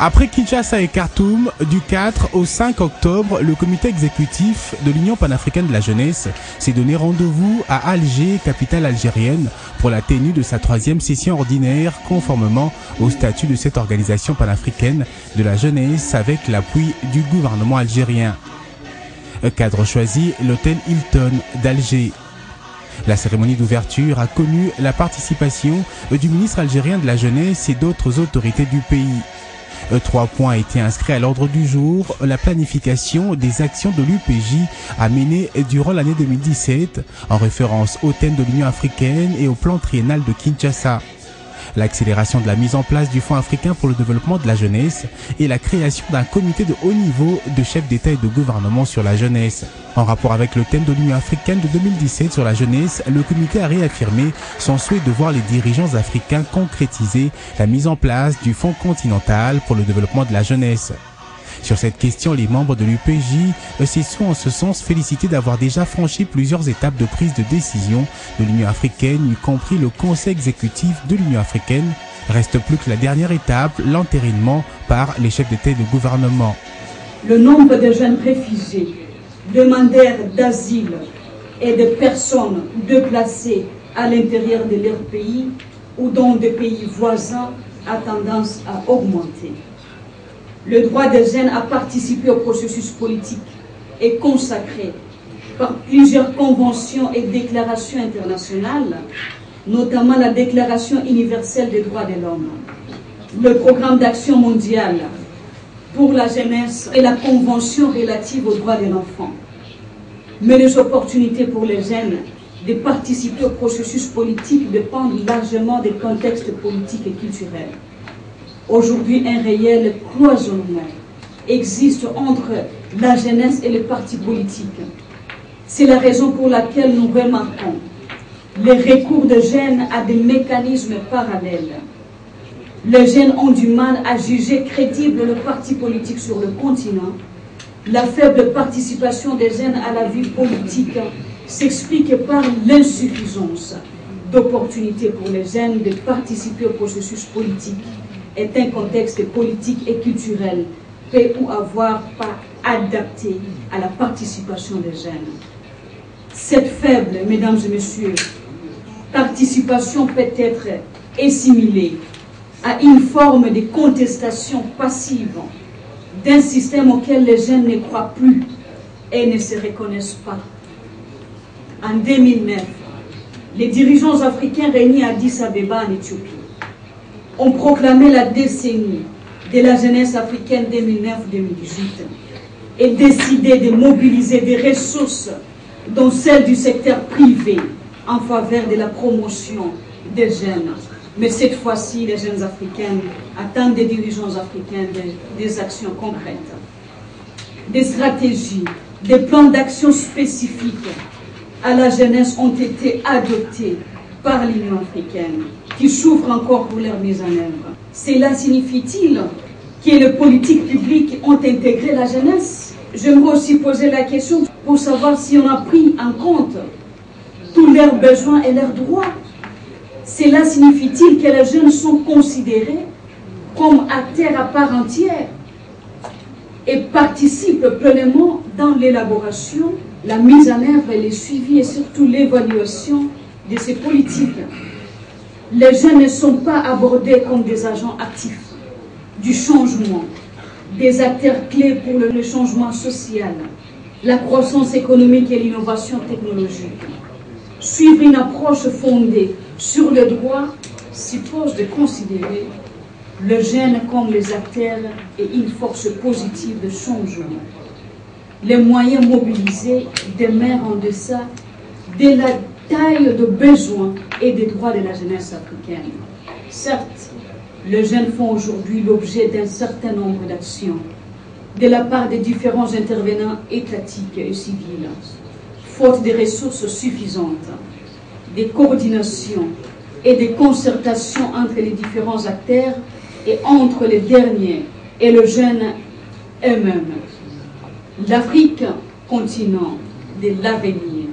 Après Kinshasa et Khartoum, du 4 au 5 octobre, le comité exécutif de l'Union panafricaine de la jeunesse s'est donné rendez-vous à Alger, capitale algérienne, pour la tenue de sa 3e session ordinaire, conformément au statut de cette organisation panafricaine de la jeunesse, avec l'appui du gouvernement algérien. Cadre choisi, l'hôtel Hilton d'Alger. La cérémonie d'ouverture a connu la participation du ministre algérien de la jeunesse et d'autres autorités du pays. 3 points étaient inscrits à l'ordre du jour: la planification des actions de l'UPJ à mener durant l'année 2017, en référence au thème de l'Union africaine et au plan triennal de Kinshasa, l'accélération de la mise en place du Fonds africain pour le développement de la jeunesse et la création d'un comité de haut niveau de chefs d'État et de gouvernement sur la jeunesse. En rapport avec le thème de l'Union africaine de 2017 sur la jeunesse, le comité a réaffirmé son souhait de voir les dirigeants africains concrétiser la mise en place du Fonds continental pour le développement de la jeunesse. Sur cette question, les membres de l'UPJ se sont en ce sens félicités d'avoir déjà franchi plusieurs étapes de prise de décision de l'Union africaine, y compris le Conseil exécutif de l'Union africaine. Reste plus que la dernière étape, l'entérinement par les chefs d'État et de gouvernement. Le nombre de jeunes réfugiés, demandeurs d'asile et de personnes déplacées à l'intérieur de leur pays ou dans des pays voisins a tendance à augmenter. Le droit des jeunes à participer au processus politique est consacré par plusieurs conventions et déclarations internationales, notamment la Déclaration universelle des droits de l'homme, le Programme d'action mondiale pour la jeunesse et la Convention relative aux droits de l'enfant. Mais les opportunités pour les jeunes de participer au processus politique dépendent largement des contextes politiques et culturels. Aujourd'hui, un réel cloisonnement existe entre la jeunesse et les partis politiques. C'est la raison pour laquelle nous remarquons les recours de jeunes à des mécanismes parallèles. Les jeunes ont du mal à juger crédible le parti politique sur le continent. La faible participation des jeunes à la vie politique s'explique par l'insuffisance d'opportunités pour les jeunes de participer au processus politique et un contexte politique et culturel peut ou avoir pas adapté à la participation des jeunes. Cette faible, mesdames et messieurs, participation peut être assimilée à une forme de contestation passive d'un système auquel les jeunes ne croient plus et ne se reconnaissent pas. En 2009, les dirigeants africains réunis à Addis Abeba en Éthiopie ont proclamé la décennie de la jeunesse africaine 2009-2018 et décidé de mobiliser des ressources, dont celles du secteur privé, en faveur de la promotion des jeunes. Mais cette fois-ci, les jeunes africains attendent des dirigeants africains des actions concrètes, des stratégies, des plans d'action spécifiques à la jeunesse ont été adoptés par l'Union africaine, qui souffre encore pour leur mise en œuvre. Cela signifie-t-il que les politiques publiques ont intégré la jeunesse? J'aimerais aussi poser la question pour savoir si on a pris en compte tous leurs besoins et leurs droits. Cela signifie-t-il que les jeunes sont considérés comme acteurs à part entière et participent pleinement dans l'élaboration, la mise en œuvre et le suivi et surtout l'évaluation de ces politiques? Les jeunes ne sont pas abordés comme des agents actifs du changement, des acteurs clés pour le changement social, la croissance économique et l'innovation technologique. Suivre une approche fondée sur le droit suppose de considérer le jeune comme les acteurs et une force positive de changement. Les moyens mobilisés demeurent en deçà de la taille de besoins et des droits de la jeunesse africaine. Certes, les jeunes font aujourd'hui l'objet d'un certain nombre d'actions de la part des différents intervenants étatiques et civils. faute des ressources suffisantes, des coordinations et des concertations entre les différents acteurs et entre les derniers et le jeune eux-mêmes. L'Afrique, continent de l'avenir.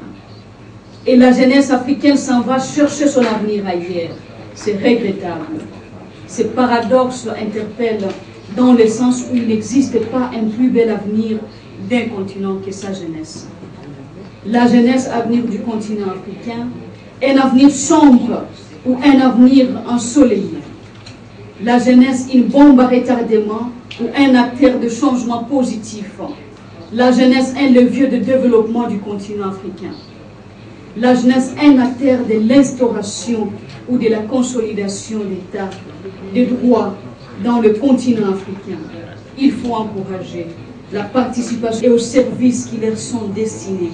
Et la jeunesse africaine s'en va chercher son avenir ailleurs. C'est regrettable. Ce paradoxe interpelle dans le sens où il n'existe pas un plus bel avenir d'un continent que sa jeunesse. La jeunesse, avenir du continent africain, un avenir sombre ou un avenir ensoleillé. La jeunesse, une bombe à retardement ou un acteur de changement positif. La jeunesse, un levier de développement du continent africain. La jeunesse, un acteur de l'instauration ou de la consolidation d'État, des droits dans le continent africain. Il faut encourager la participation et aux services qui leur sont destinés.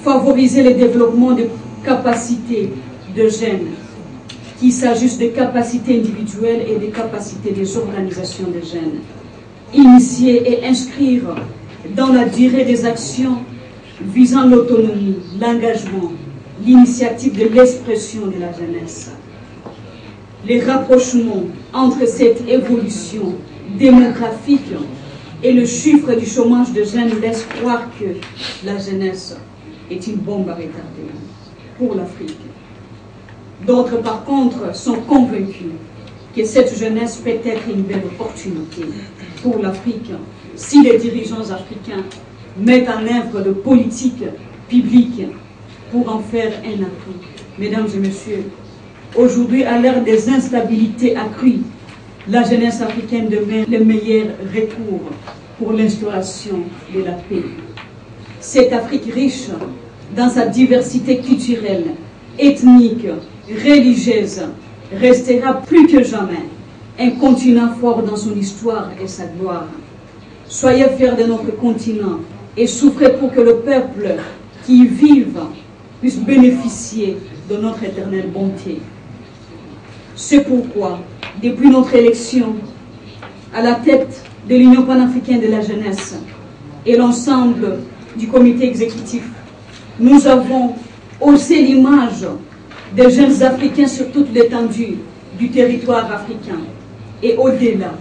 Favoriser le développement de capacités de jeunes, qu'il s'agisse de capacités individuelles et des capacités des organisations de jeunes. Initier et inscrire dans la durée des actions visant l'autonomie, l'engagement, l'initiative de l'expression de la jeunesse. Les rapprochements entre cette évolution démographique et le chiffre du chômage de jeunes laissent croire que la jeunesse est une bombe à retardement pour l'Afrique. D'autres, par contre, sont convaincus que cette jeunesse peut être une belle opportunité pour l'Afrique si les dirigeants africains mettent en œuvre de politiques publiques pour en faire un atout. Mesdames et messieurs, aujourd'hui, à l'ère des instabilités accrues, la jeunesse africaine demeure le meilleur recours pour l'instauration de la paix. Cette Afrique riche dans sa diversité culturelle, ethnique, religieuse, restera plus que jamais un continent fort dans son histoire et sa gloire. Soyez fiers de notre continent et souffrez pour que le peuple qui y vive puisse bénéficier de notre éternelle bonté. C'est pourquoi, depuis notre élection à la tête de l'Union panafricaine de la jeunesse et l'ensemble du comité exécutif, nous avons haussé l'image des jeunes Africains sur toute l'étendue du territoire africain et au-delà.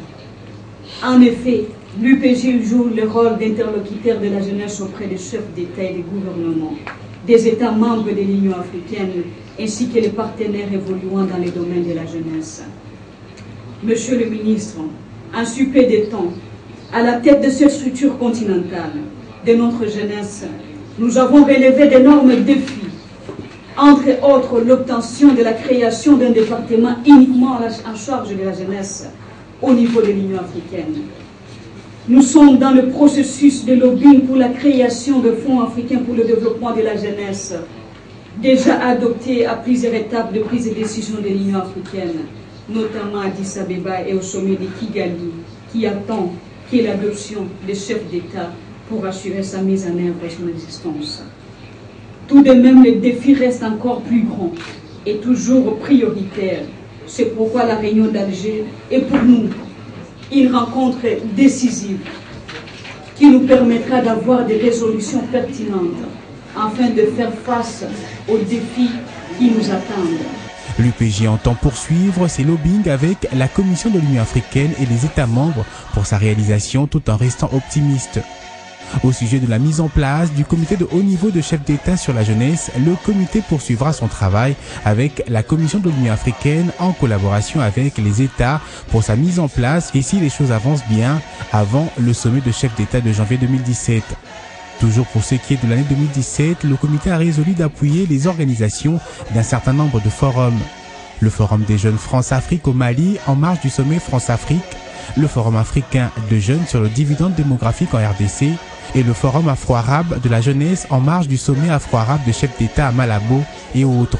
En effet, l'UPJ joue le rôle d'interlocuteur de la jeunesse auprès des chefs d'État et des gouvernements, des États membres de l'Union africaine, ainsi que les partenaires évoluant dans les domaines de la jeunesse. Monsieur le ministre, en si peu de temps, à la tête de cette structure continentale de notre jeunesse, nous avons relevé d'énormes défis, entre autres l'obtention de la création d'un département uniquement en charge de la jeunesse au niveau de l'Union africaine. Nous sommes dans le processus de lobbying pour la création de fonds africains pour le développement de la jeunesse, déjà adopté à plusieurs étapes de prise de décision de l'Union africaine, notamment à Addis Abeba et au sommet de Kigali, qui attend qu'il y ait l'adoption des chefs d'État pour assurer sa mise en œuvre et son existence. Tout de même, le défi reste encore plus grand et toujours prioritaire. C'est pourquoi la réunion d'Alger est pour nous une rencontre décisive qui nous permettra d'avoir des résolutions pertinentes afin de faire face aux défis qui nous attendent. L'UPJ entend poursuivre ses lobbying avec la Commission de l'Union africaine et les États membres pour sa réalisation tout en restant optimiste. Au sujet de la mise en place du comité de haut niveau de chefs d'État sur la jeunesse, le comité poursuivra son travail avec la Commission de l'Union africaine en collaboration avec les États pour sa mise en place et si les choses avancent bien avant le sommet de chefs d'État de janvier 2017. Toujours pour ce qui est de l'année 2017, le comité a résolu d'appuyer les organisations d'un certain nombre de forums. Le Forum des jeunes France-Afrique au Mali en marge du sommet France-Afrique, le Forum africain de jeunes sur le dividende démographique en RDC et le Forum afro-arabe de la jeunesse en marge du sommet afro-arabe de chefs d'État à Malabo et autres.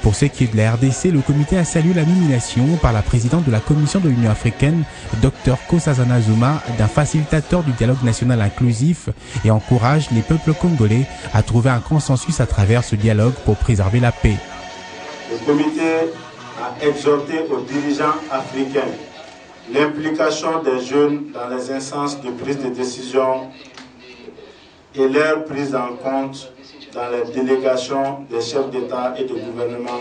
Pour ce qui est de la RDC, le comité a salué la nomination par la présidente de la Commission de l'Union africaine, Dr Nkosazana Zuma, d'un facilitateur du dialogue national inclusif et encourage les peuples congolais à trouver un consensus à travers ce dialogue pour préserver la paix. Le comité a exhorté aux dirigeants africains l'implication des jeunes dans les instances de prise de décision et leur prise en compte dans les délégations des chefs d'État et de gouvernement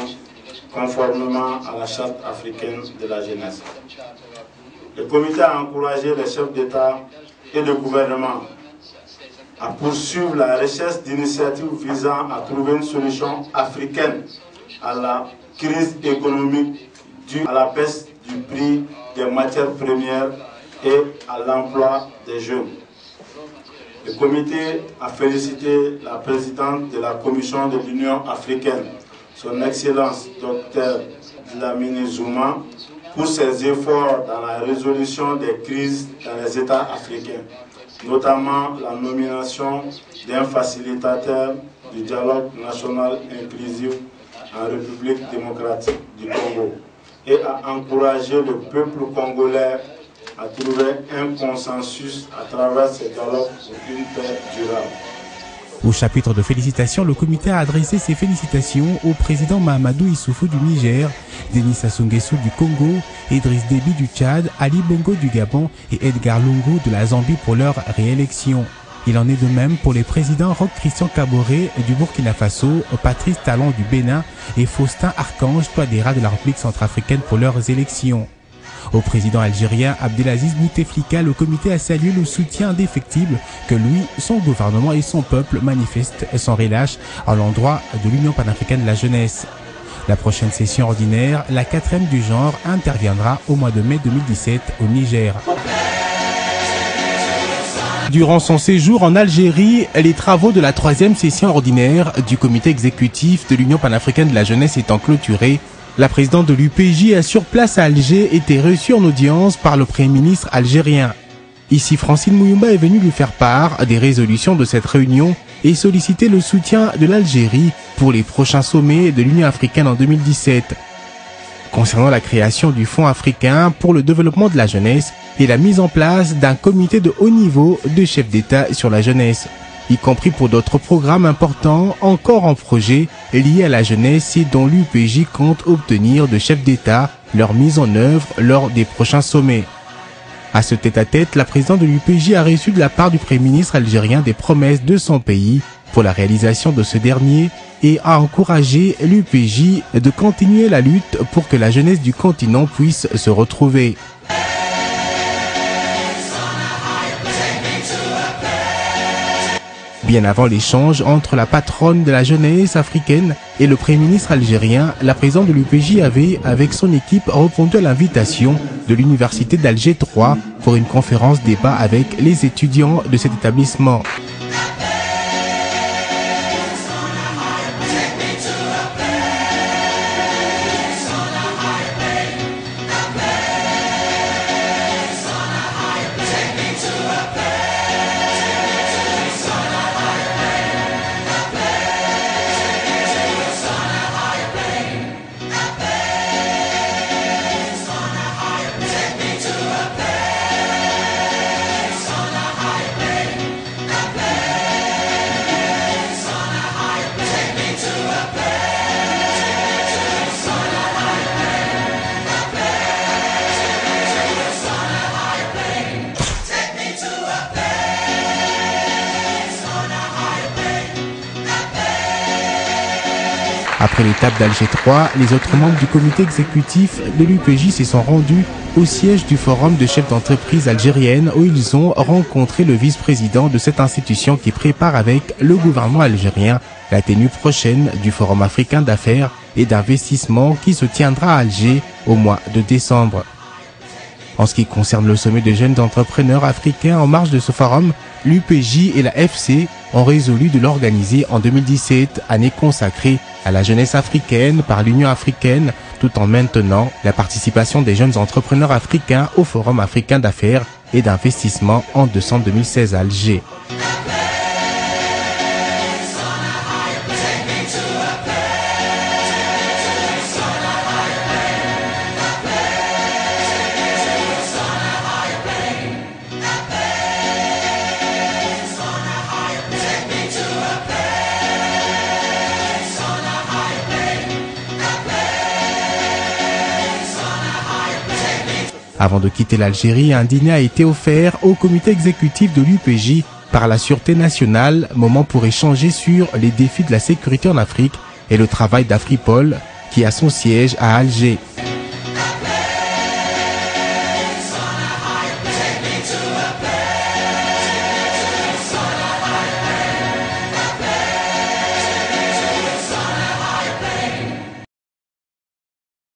conformément à la Charte africaine de la jeunesse. Le comité a encouragé les chefs d'État et de gouvernement à poursuivre la recherche d'initiatives visant à trouver une solution africaine à la crise économique due à la baisse du prix des matières premières et à l'emploi des jeunes. Le comité a félicité la présidente de la Commission de l'Union africaine, son Excellence Dr Dlamini Zuma, pour ses efforts dans la résolution des crises dans les États africains, notamment la nomination d'un facilitateur du dialogue national inclusif en République démocratique du Congo et a encouragé le peuple congolais à trouver un consensus à travers ce dialogue pour une paix durable. Au chapitre de félicitations, le comité a adressé ses félicitations au président Mahamadou Issoufou du Niger, Denis Sassou Nguesso du Congo, Idriss Déby du Tchad, Ali Bongo du Gabon et Edgar Lungu de la Zambie pour leur réélection. Il en est de même pour les présidents Roch Christian Kaboré du Burkina Faso, Patrice Talon du Bénin et Faustin Archange Touadéra de la République centrafricaine pour leurs élections. Au président algérien Abdelaziz Bouteflika, le comité a salué le soutien indéfectible que lui, son gouvernement et son peuple manifestent sans relâche à l'endroit de l'Union panafricaine de la jeunesse. La prochaine session ordinaire, la 4e du genre, interviendra au mois de mai 2017 au Niger. Durant son séjour en Algérie, les travaux de la 3e session ordinaire du comité exécutif de l'Union panafricaine de la jeunesse étant clôturés, la présidente de l'UPJ a sur place à Alger été reçue en audience par le Premier ministre algérien. Ici, Francine Mouyoumba est venue lui faire part des résolutions de cette réunion et solliciter le soutien de l'Algérie pour les prochains sommets de l'Union africaine en 2017. Concernant la création du Fonds africain pour le développement de la jeunesse et la mise en place d'un comité de haut niveau de chefs d'État sur la jeunesse, y compris pour d'autres programmes importants encore en projet liés à la jeunesse et dont l'UPJ compte obtenir de chefs d'État leur mise en œuvre lors des prochains sommets. À ce tête-à-tête, la présidente de l'UPJ a reçu de la part du Premier ministre algérien des promesses de son pays pour la réalisation de ce dernier et a encouragé l'UPJ de continuer la lutte pour que la jeunesse du continent puisse se retrouver. Bien avant l'échange entre la patronne de la jeunesse africaine et le Premier ministre algérien, la présidente de l'UPJ avait, avec son équipe, répondu à l'invitation de l'Université d'Alger 3 pour une conférence débat avec les étudiants de cet établissement. Après l'étape d'Alger 3, les autres membres du comité exécutif de l'UPJ se sont rendus au siège du Forum de chefs d'entreprise algérienne où ils ont rencontré le vice-président de cette institution qui prépare avec le gouvernement algérien la tenue prochaine du Forum africain d'affaires et d'investissement qui se tiendra à Alger au mois de décembre. En ce qui concerne le sommet de jeunes entrepreneurs africains en marge de ce forum, l'UPJ et la FC ont résolu de l'organiser en 2017, année consacrée à la jeunesse africaine par l'Union africaine, tout en maintenant la participation des jeunes entrepreneurs africains au Forum africain d'affaires et d'investissement en décembre 2016 à Alger. Avant de quitter l'Algérie, un dîner a été offert au comité exécutif de l'UPJ par la Sûreté nationale, moment pour échanger sur les défis de la sécurité en Afrique et le travail d'Afripol qui a son siège à Alger.